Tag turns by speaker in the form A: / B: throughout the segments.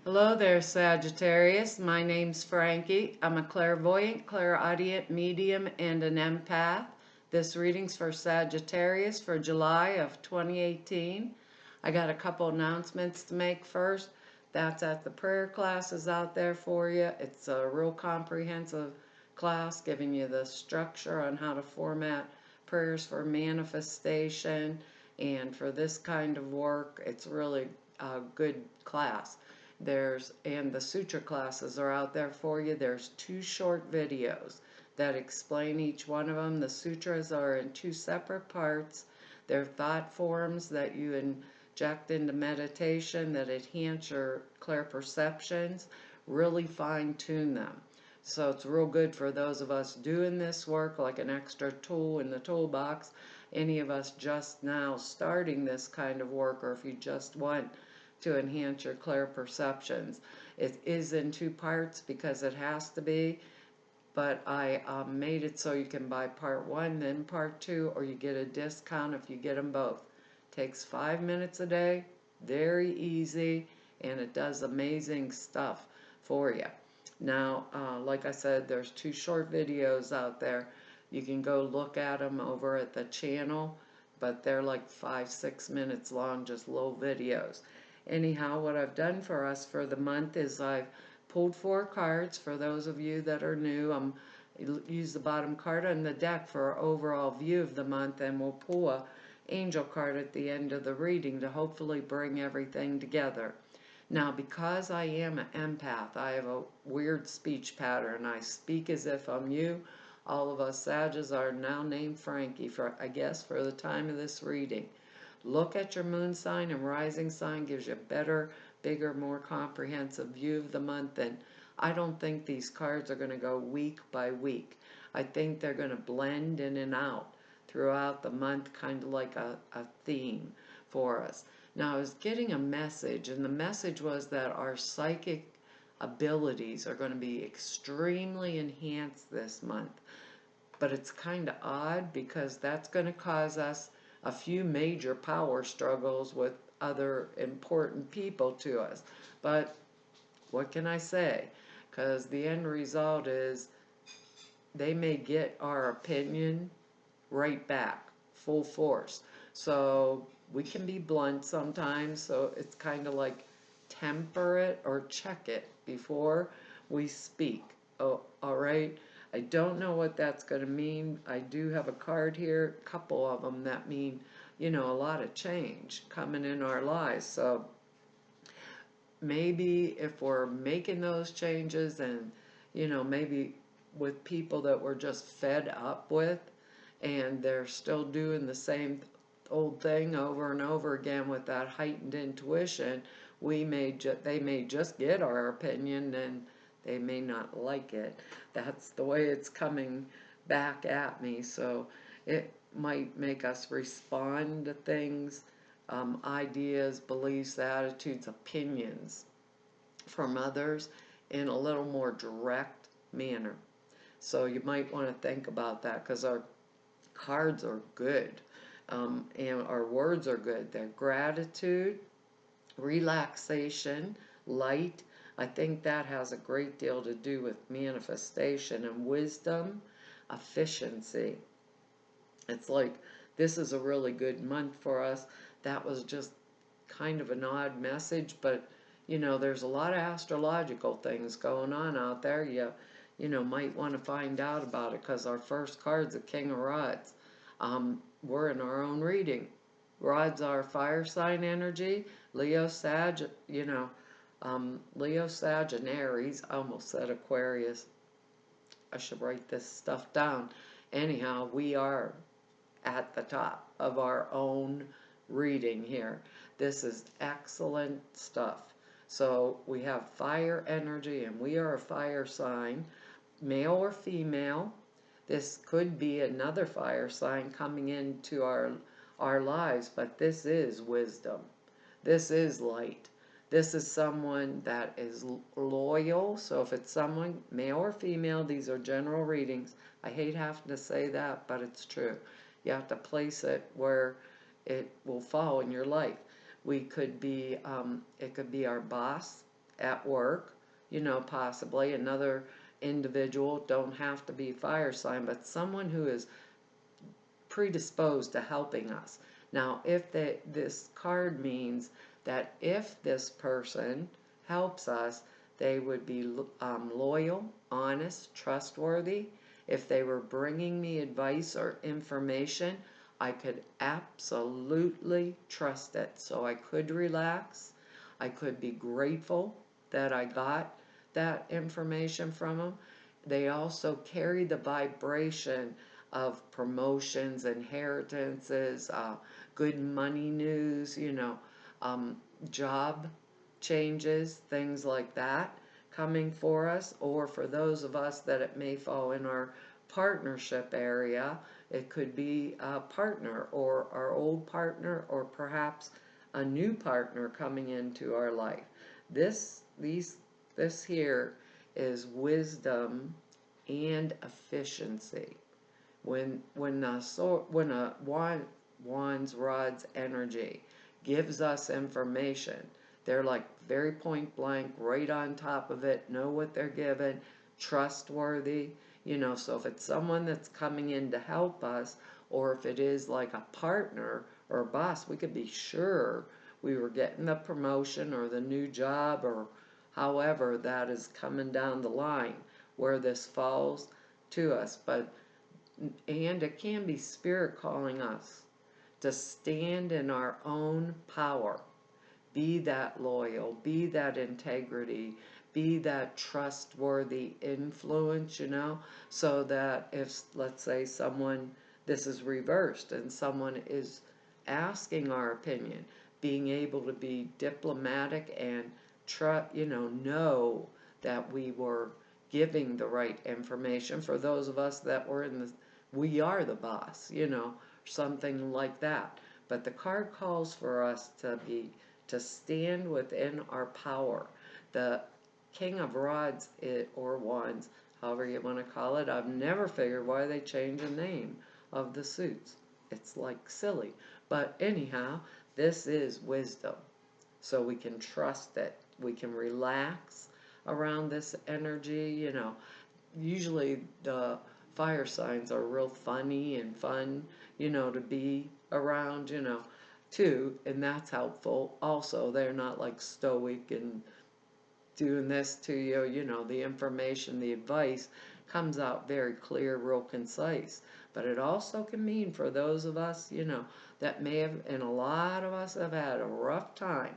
A: Hello there, Sagittarius. My name's Frankie. I'm a clairvoyant, clairaudient, medium, and an empath. This reading's for Sagittarius for July of 2018. I got a couple announcements to make first. That's at the prayer classes out there for you. It's a real comprehensive class giving you the structure on how to format prayers for manifestation. And for this kind of work, it's really a good class. And the sutra classes are out there for you. There's 2 short videos that explain each one of them. The sutras are in 2 separate parts. They're thought forms that you inject into meditation that enhance your clear perceptions, really fine tune them. So it's real good for those of us doing this work, like an extra tool in the toolbox. Any of us just now starting this kind of work, or if you just want to enhance your clear perceptions. It is in 2 parts because it has to be, but I made it so you can buy part 1, then part 2, or you get a discount if you get them both. Takes 5 minutes a day, very easy, and it does amazing stuff for you. Now, like I said, there's 2 short videos out there. You can go look at them over at the channel, but they're like 5-6 minutes long, just low videos. Anyhow, what I've done for us for the month is I've pulled 4 cards. For those of you that are new, use the bottom card on the deck for an overall view of the month, and we'll pull a angel card at the end of the reading to hopefully bring everything together. Now, because I am an empath, I have a weird speech pattern. I speak as if I'm you. All of us Sages are now named Frankie, I guess, for the time of this reading. Look at your moon sign and rising sign, gives you a better, bigger, more comprehensive view of the month. And I don't think these cards are going to go week by week. I think they're going to blend in and out throughout the month, kind of like a theme for us. Now, I was getting a message, and the message was that our psychic abilities are going to be extremely enhanced this month. But it's kind of odd because that's going to cause us a few major power struggles with other important people to us. But what can I say? Because the end result is they may get our opinion right back, full force. So we can be blunt sometimes, so it's kind of like temper it or check it before we speak. Oh, all right? I don't know what that's going to mean. I do have a card here, a couple of them that mean, a lot of change coming in our lives. So maybe if we're making those changes and, maybe with people that we're just fed up with and they're still doing the same old thing over and over again with that heightened intuition, they may just get our opinion and they may not like it. That's the way it's coming back at me. So it might make us respond to things, ideas, beliefs, attitudes, opinions from others in a little more direct manner. So you might want to think about that because our cards are good, and our words are good. They're gratitude, relaxation, light. I think that has a great deal to do with manifestation, and wisdom, efficiency. It's like this is a really good month for us. That was just kind of an odd message, but there's a lot of astrological things going on out there. You might want to find out about it because our first card's a King of Rods. We're in our own reading. Rods are fire sign energy. Leo, Sag, Leo, Sag, and Aries. I almost said Aquarius. I should write this stuff down. Anyhow, we are at the top of our own reading here. This is excellent stuff. So we have fire energy, and we are a fire sign, male or female. This could be another fire sign coming into our lives, but this is wisdom. This is light. This is someone that is loyal. So if it's someone, male or female, these are general readings. I hate having to say that, but it's true. You have to place it where it will fall in your life. It could be our boss. at work, possibly another individual, don't have to be fire sign, but someone who is predisposed to helping us. Now, if this card means that if this person helps us, they would be loyal, honest, trustworthy. If they were bringing me advice or information, I could absolutely trust it. So I could relax. I could be grateful that I got that information from them. They also carry the vibration of promotions, inheritances, good money news, job changes, things like that coming for us. Or for those of us that it may fall in our partnership area, it could be a partner or our old partner, or perhaps a new partner coming into our life. This here is wisdom and efficiency. When a wands rod's energy gives us information, they're like very point blank, right on top of it, know what they're given, trustworthy. So if it's someone that's coming in to help us, or if it is like a partner or a boss, we could be sure we were getting the promotion or the new job, or however that is coming down the line where this falls to us. And it can be spirit calling us to stand in our own power. Be that loyal, be that integrity, be that trustworthy influence, so that if, let's say, this is reversed and someone is asking our opinion, being able to be diplomatic and know that we were giving the right information. For those of us that were we are the boss, something like that. But the card calls for us to stand within our power. The King of Rods, or Wands, however you want to call it, I've never figured why they change the name of the suits. It's like silly. But anyhow, this is wisdom. So we can trust it. We can relax around this energy. Usually the fire signs are real funny and fun, to be around, too, and that's helpful. Also, they're not like stoic and doing this to you, the information, the advice comes out very clear, real concise. But it also can mean for those of us, that may have, and a lot of us have had a rough time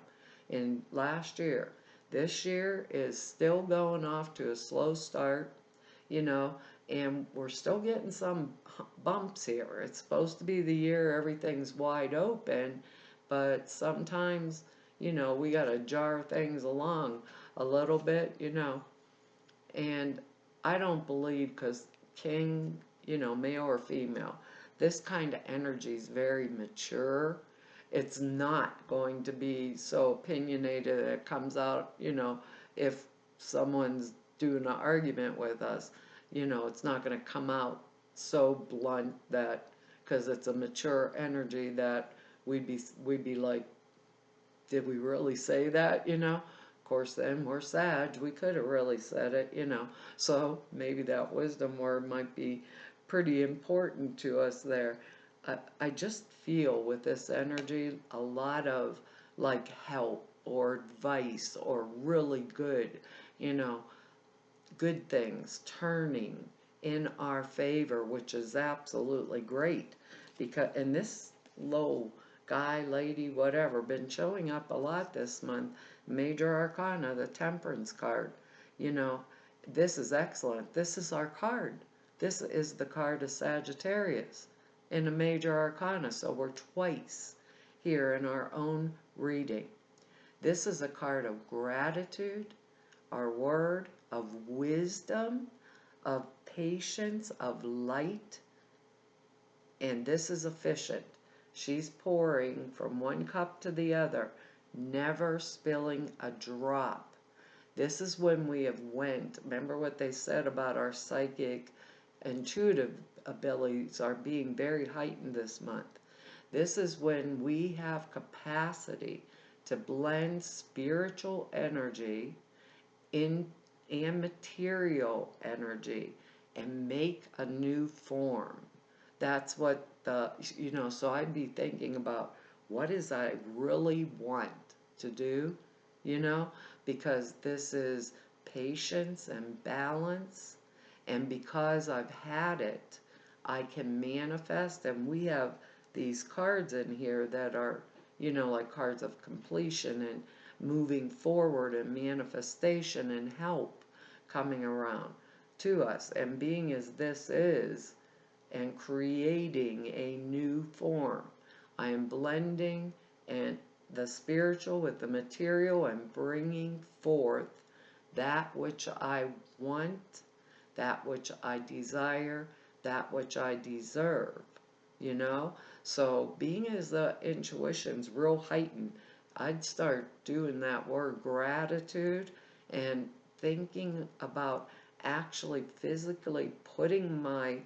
A: in last year. This year is still going off to a slow start, and we're still getting some bumps here. It's supposed to be the year everything's wide open, but sometimes, we got to jar things along a little bit, and I don't believe, because king, male or female, this kind of energy is very mature. It's not going to be so opinionated that it comes out, if someone's doing an argument with us, it's not going to come out so blunt that, because it's a mature energy, that we'd be like, did we really say that, Of course, then we're Sag, we could have really said it, So maybe that wisdom word might be pretty important to us there. I just feel with this energy a lot of like help or advice, or really good, good things turning in our favor, which is absolutely great. And this low guy, lady, whatever, been showing up a lot this month. Major Arcana, the Temperance card. This is excellent. This is our card. This is the card of Sagittarius in a Major Arcana, so we're twice here in our own reading. This is a card of gratitude, our word, of wisdom, of patience, of light, and this is efficient. She's pouring from one cup to the other, never spilling a drop. This is when we have remember what they said about our psychic, intuitive abilities are being very heightened this month. This is when we have capacity to blend spiritual energy in and material energy and make a new form. That's what so I'd be thinking about what is I really want to do, you know, because this is patience and balance. And because I've had it, I can manifest. And we have these cards in here that are, like cards of completion and moving forward and manifestation and help coming around to us. And being as this is, and creating a new form. I am blending and the spiritual with the material and bringing forth that which I want, that which I desire, that which I deserve, So being as the intuition's real heightened, I'd start doing that word gratitude and thinking about actually physically putting my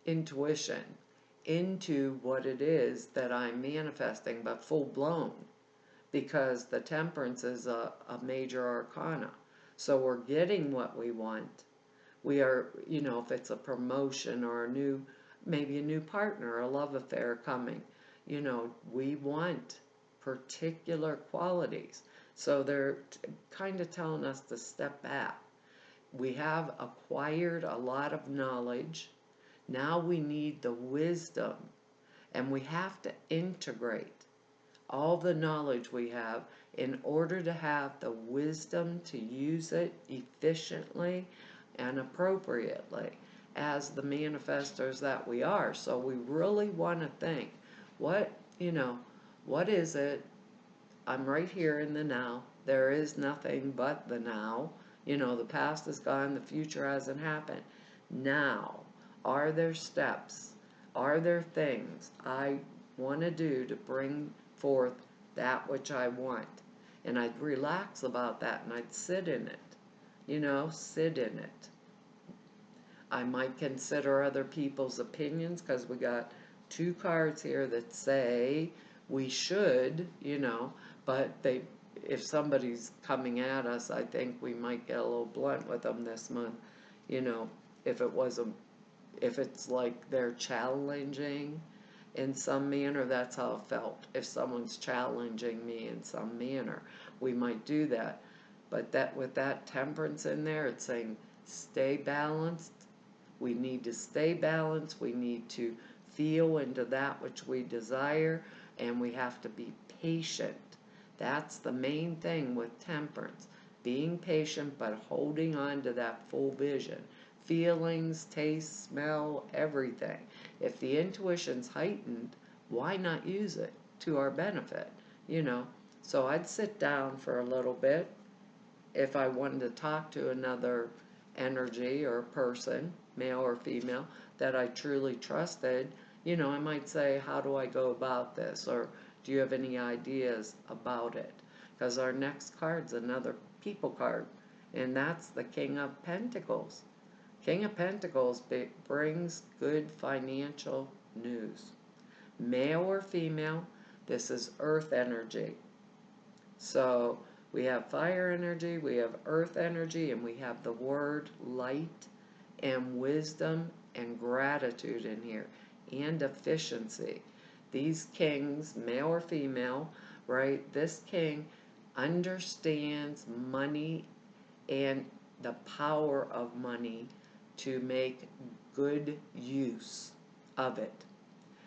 A: intuition into what it is that I'm manifesting, but full blown, because the temperance is a major arcana. So we're getting what we want. We are, if it's a promotion or maybe a new partner, a love affair coming, we want particular qualities. So they're kind of telling us to step back. We have acquired a lot of knowledge. Now we need the wisdom, and we have to integrate all the knowledge we have in order to have the wisdom to use it efficiently and appropriately as the manifestors that we are. So we really want to think, what is it? I'm right here in the now. There is nothing but the now. The past is gone, the future hasn't happened. Now, are there steps? Are there things I want to do to bring forth that which I want? And I'd relax about that and I'd sit in it, sit in it. I might consider other people's opinions, because we got two cards here that say we should, but if somebody's coming at us, I think we might get a little blunt with them this month, if it's like they're challenging in some manner. That's how it felt. If someone's challenging me in some manner, we might do that. But that with that temperance in there, it's saying stay balanced. We need to stay balanced. We need to feel into that which we desire, and we have to be patient. That's the main thing with temperance. Being patient, but holding on to that full vision. Feelings, taste, smell, everything. If the intuition's heightened, why not use it to our benefit? So I'd sit down for a little bit if I wanted to talk to another energy or person, male or female, that I truly trusted. I might say, how do I go about this? Or do you have any ideas about it? Because our next card's another people card, and that's the King of Pentacles. King of Pentacles brings good financial news. Male or female, this is earth energy. So we have fire energy, we have earth energy, and we have the word light and wisdom and gratitude in here, and efficiency. These kings, male or female, right? This king understands money and the power of money to make good use of it.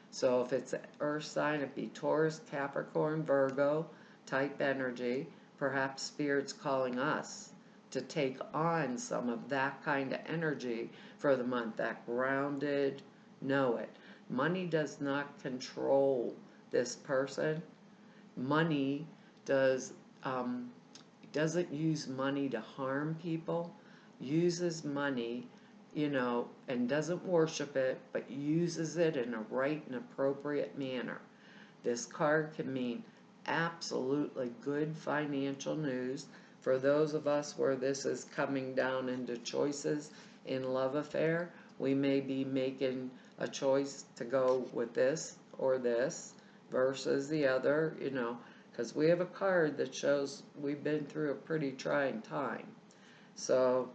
A: So if it's an earth sign, it'd be Taurus, Capricorn, Virgo type energy. Perhaps Spirit's calling us to take on some of that kind of energy for the month, that grounded, know it. Money does not control this person. Money doesn't use money to harm people, uses money, and doesn't worship it, but uses it in a right and appropriate manner. This card can mean absolutely good financial news for those of us where this is coming down into choices in love affair. We may be making a choice to go with this or this versus the other, because we have a card that shows we've been through a pretty trying time. So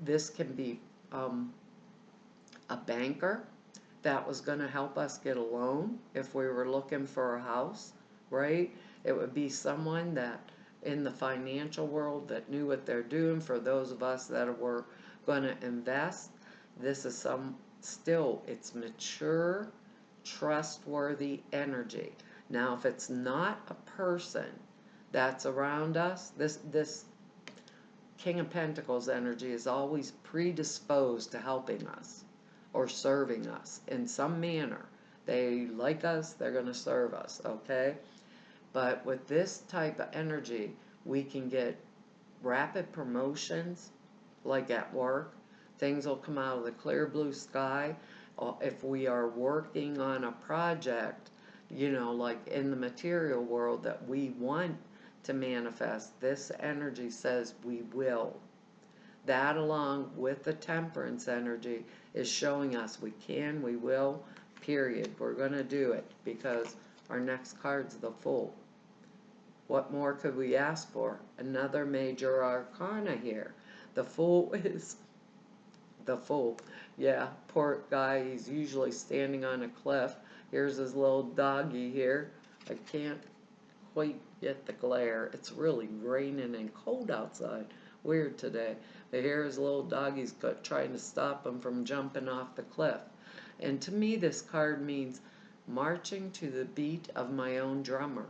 A: this can be a banker that was going to help us get a loan if we were looking for a house, right? It would be someone that in the financial world that knew what they're doing. For those of us that were going to invest, this is it's mature, trustworthy energy. Now, if it's not a person that's around us, this King of Pentacles energy is always predisposed to helping us or serving us in some manner. They like us, they're going to serve us, okay? But with this type of energy, we can get rapid promotions, like at work. Things will come out of the clear blue sky. If we are working on a project, like in the material world that we want to manifest, this energy says we will. That, along with the temperance energy, is showing us we can, we will, period. We're going to do it, because our next card's the Fool. What more could we ask for? Another major arcana here. The Fool is the Fool. Yeah, poor guy, he's usually standing on a cliff. Here's his little doggy here. I can't quite get the glare. It's really raining and cold outside. Weird today. But here his little doggy's trying to stop him from jumping off the cliff. And to me, this card means marching to the beat of my own drummer.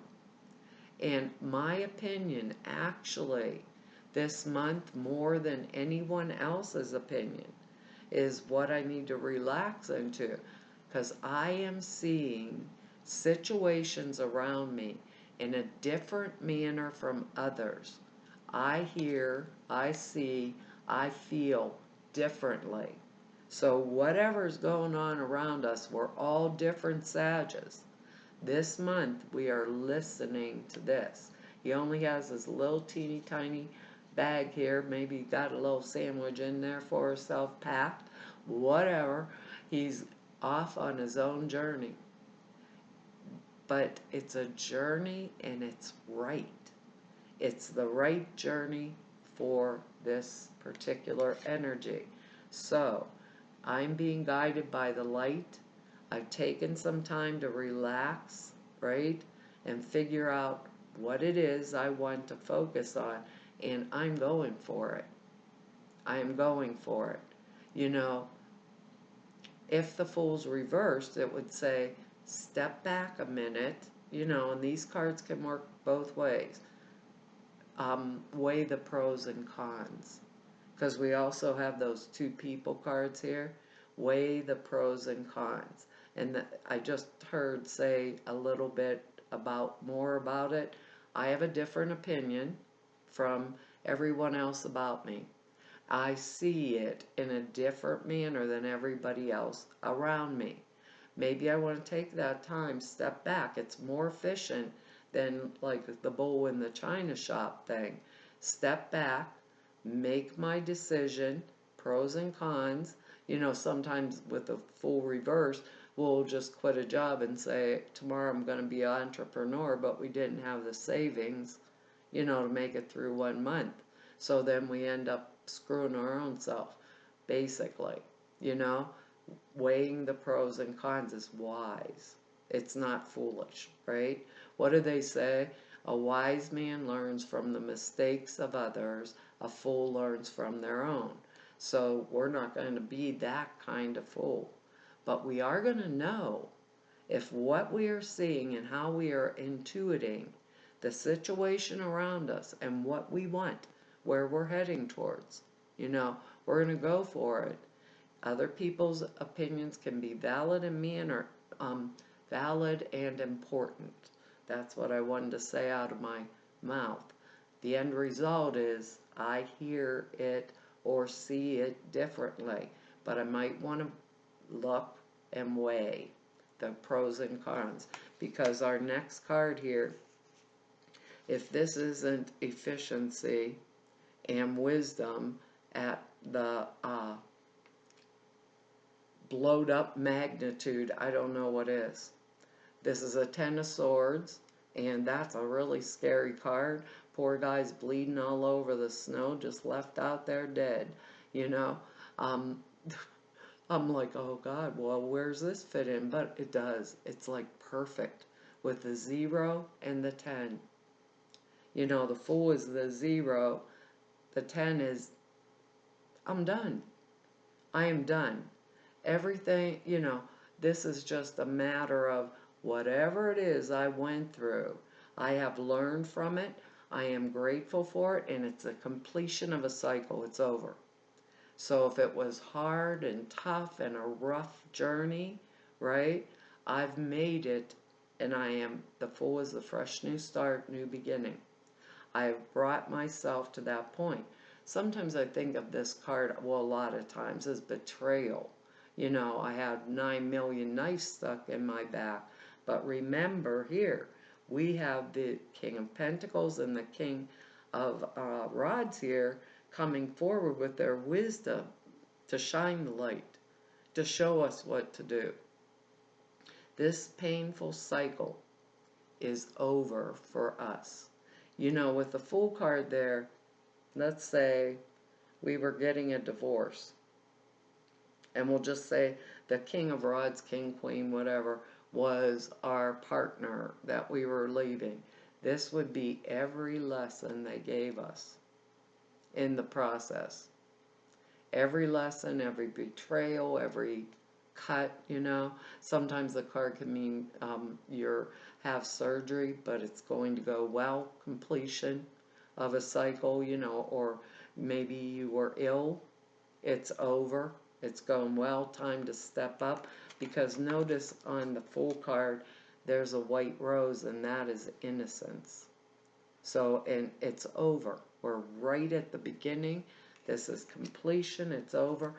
A: And my opinion, actually, this month, more than anyone else's opinion, is what I need to relax into. Because I am seeing situations around me in a different manner from others. I hear, I see, I feel differently. So whatever's going on around us, we're all different Sages. This month, we are listening to this. He only has this little teeny tiny bag here. Maybe he got a little sandwich in there for himself, packed. Whatever. He's off on his own journey. But it's a journey, and it's right. It's the right journey for this particular energy. So, I'm being guided by the light. I've taken some time to relax, right? And figure out what it is I want to focus on. And I'm going for it. I am going for it. If the Fool's reversed, it would say, step back a minute, and these cards can work both ways. Weigh the pros and cons. Because we also have those two people cards here. Weigh the pros and cons. And I just heard say a little bit more about it. I have a different opinion from everyone else about me. I see it in a different manner than everybody else around me. Maybe I want to take that time, step back. It's more efficient than like the bull in the china shop thing. Step back, make my decision, pros and cons. Sometimes with the Fool reverse, we'll just quit a job and say, tomorrow I'm going to be an entrepreneur, but we didn't have the savings, to make it through 1 month. So then we end up screwing our own self, basically. Weighing the pros and cons is wise. It's not foolish, right? What do they say? A wise man learns from the mistakes of others. A fool learns from their own. So we're not going to be that kind of fool. But we are going to know if what we are seeing and how we are intuiting the situation around us and what we want, where we're heading towards. We're going to go for it. Other people's opinions can be valid and valid and important. That's what I wanted to say out of my mouth. The end result is I hear it or see it differently, but I might want to look and weigh the pros and cons, because our next card here, if this isn't efficiency and wisdom at the blowed up magnitude, I don't know what is. This is a Ten of Swords, And that's a really scary card. Poor guy's bleeding all over the snow, just left out there dead, you know. Um, I'm like, oh God, well, where's this fit in? But it does. It's like perfect with the 0 and the 10. You know, the Fool is the 0. The 10 is, I'm done. I am done. Everything, you know, this is just a matter of whatever it is I went through. I have learned from it. I am grateful for it, and it's a completion of a cycle. It's over. So if it was hard and tough and a rough journey, right? I've made it, and the Fool is the fresh new start, new beginning. I have brought myself to that point. Sometimes I think of this card, well, a lot of times, as betrayal. You know, I had 9 million knives stuck in my back. But remember here, we have the King of Pentacles and the King of Rods here coming forward with their wisdom to shine the light, to show us what to do. This painful cycle is over for us. You know, with the Fool card there, let's say we were getting a divorce. And we'll just say the King of Rods, King, Queen, whatever, was our partner that we were leaving. This would be every lesson they gave us in the process. Every lesson, every betrayal, every cut, you know. Sometimes the card can mean you're have surgery, but it's going to go well, completion of a cycle, you know, or maybe you were ill, it's over, it's going well, time to step up. Because notice on the Fool card, there's a white rose, and that is innocence. So, and it's over. We're right at the beginning. This is completion. It's over.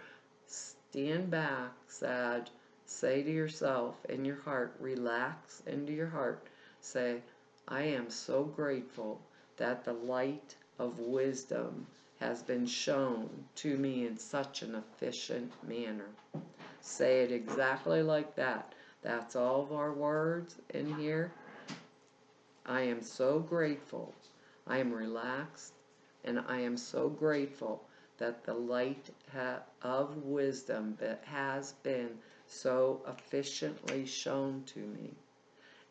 A: Stand back, Sag. Say to yourself in your heart, relax into your heart. Say, I am so grateful that the light of wisdom has been shown to me in such an efficient manner. Say it exactly like that. That's all of our words in here. I am so grateful. I am relaxed, and I am so grateful that the light of wisdom that has been so efficiently shown to me,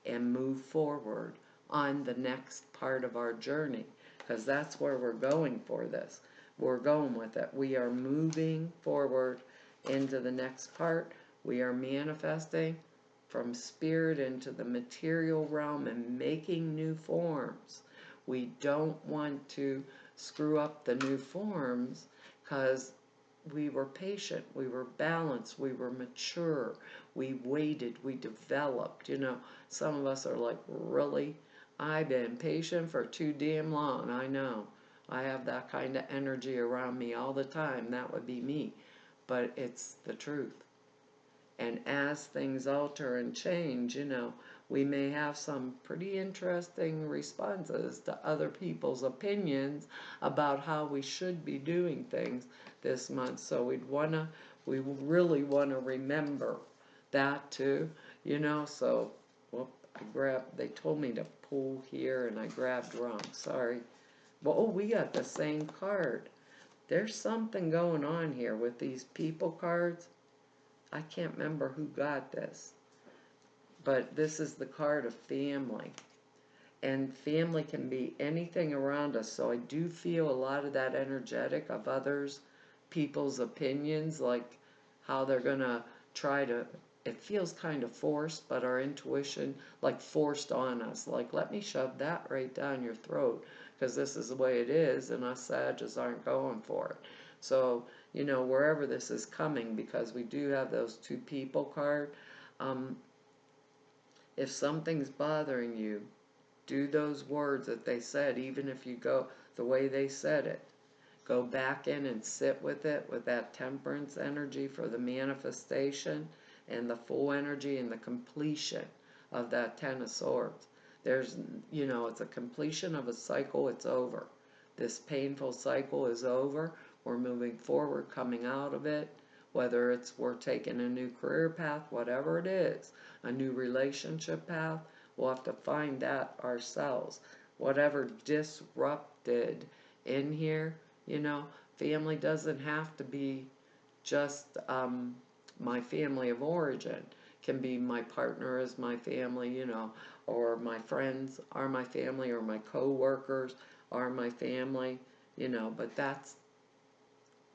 A: and move forward on the next part of our journey, because that's where we're going for this. We're going with it. We are moving forward into the next part. We are manifesting from spirit into the material realm and making new forms. We don't want to screw up the new forms, because we were patient, we were balanced, we were mature, we waited, we developed. You know, some of us are like, really? I've been patient for too damn long. I know. I have that kind of energy around me all the time. That would be me. But it's the truth. And as things alter and change, you know, we may have some pretty interesting responses to other people's opinions about how we should be doing things this month. So we really want to remember that too, you know. So, whoop, they told me to pull here and I grabbed wrong, sorry. Well, oh, we got the same card. There's something going on here with these people cards. I can't remember who got this, but this is the card of family. And family can be anything around us, so I do feel a lot of that energetic of others, people's opinions, like how they're going to try to, it feels kind of forced, but our intuition, like forced on us, like, let me shove that right down your throat, because this is the way it is, and us Sages aren't going for it. So, you know, wherever this is coming, because we do have those two people card, if something's bothering you, do those words that they said, even if you go the way they said it. Go back in and sit with it, with that temperance energy for the manifestation, and the full energy and the completion of that 10 of Swords. There's, you know, it's a completion of a cycle. It's over. This painful cycle is over. We're moving forward, coming out of it, whether it's we're taking a new career path, whatever it is, a new relationship path, We'll have to find that ourselves. Whatever disrupted in here, you know, family doesn't have to be just my family of origin. Can be my partner is my family, you know, or my friends are my family, or my co-workers are my family, you know, but that's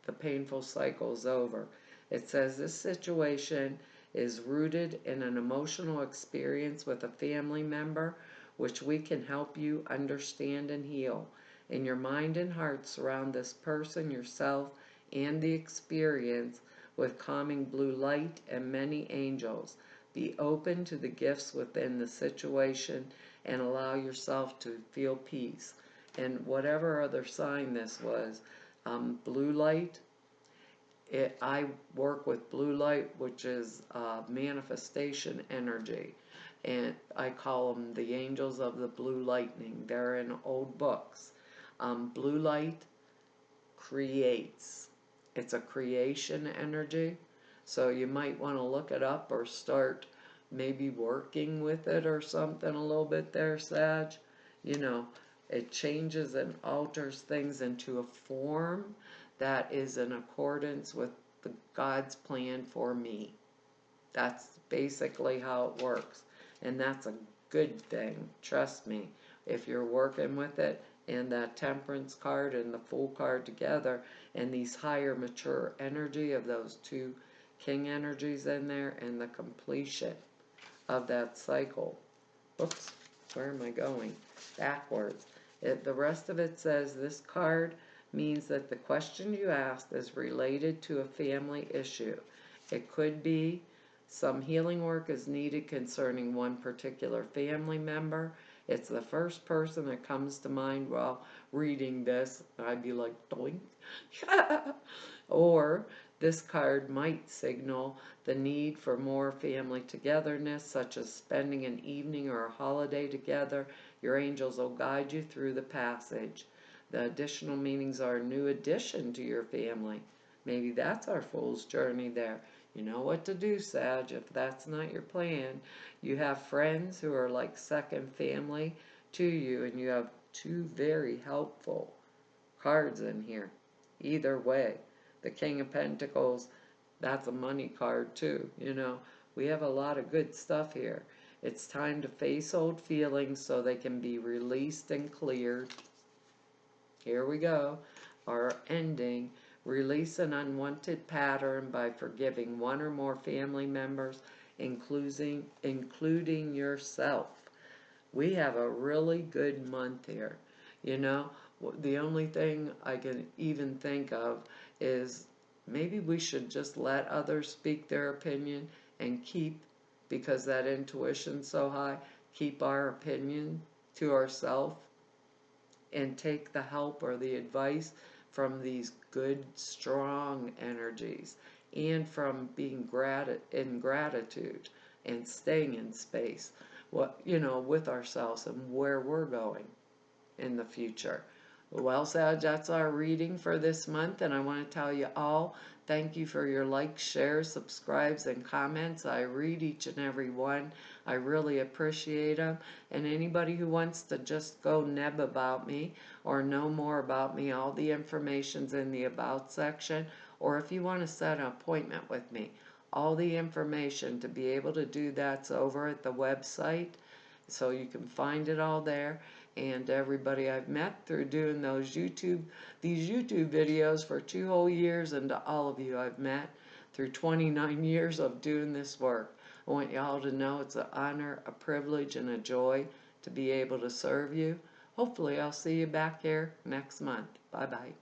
A: the painful cycle is over. It says this situation is rooted in an emotional experience with a family member which we can help you understand and heal. In your mind and heart surround this person, yourself, and the experience with calming blue light and many angels. Be open to the gifts within the situation and allow yourself to feel peace. And whatever other sign this was, blue light, I work with blue light, which is manifestation energy, and I call them the angels of the blue lightning. They're in old books. Blue light creates. It's a creation energy, so you might want to look it up or start maybe working with it or something a little bit there, Sag. You know, it changes and alters things into a form that is in accordance with the God's plan for me. That's basically how it works. And that's a good thing, trust me. If you're working with it, and that temperance card and the Fool card together, and these higher mature energy of those two king energies in there, and the completion of that cycle. Oops, where am I going? Backwards. The rest of it says this card means that the question you asked is related to a family issue. It could be some healing work is needed concerning one particular family member. It's the first person that comes to mind while reading this. I'd be like, doink. Or this card might signal the need for more family togetherness, such as spending an evening or a holiday together. Your angels will guide you through the passage. The additional meanings are a new addition to your family. Maybe that's our Fool's journey there. You know what to do, Sag, if that's not your plan. You have friends who are like second family to you, and you have two very helpful cards in here. Either way, the King of Pentacles, that's a money card too, you know. We have a lot of good stuff here. It's time to face old feelings so they can be released and cleared. Here we go. Our ending. Release an unwanted pattern by forgiving one or more family members, including yourself. We have a really good month here. You know, the only thing I can even think of is maybe we should just let others speak their opinion and keep, because that intuition's so high, keep our opinion to ourselves and take the help or the advice from these good, strong energies, and from being in gratitude and staying in space, with ourselves and where we're going in the future. Well, Sag, that's our reading for this month, and I want to tell you all, thank you for your likes, shares, subscribes, and comments. I read each and every one. I really appreciate them. And anybody who wants to just go neb about me or know more about me, all the information's in the About section. Or if you want to set an appointment with me, all the information to be able to do that's over at the website. So you can find it all there. And everybody I've met through doing these YouTube videos for 2 whole years, and to all of you I've met through 29 years of doing this work. I want y'all to know it's an honor, a privilege, and a joy to be able to serve you. Hopefully I'll see you back here next month. Bye-bye.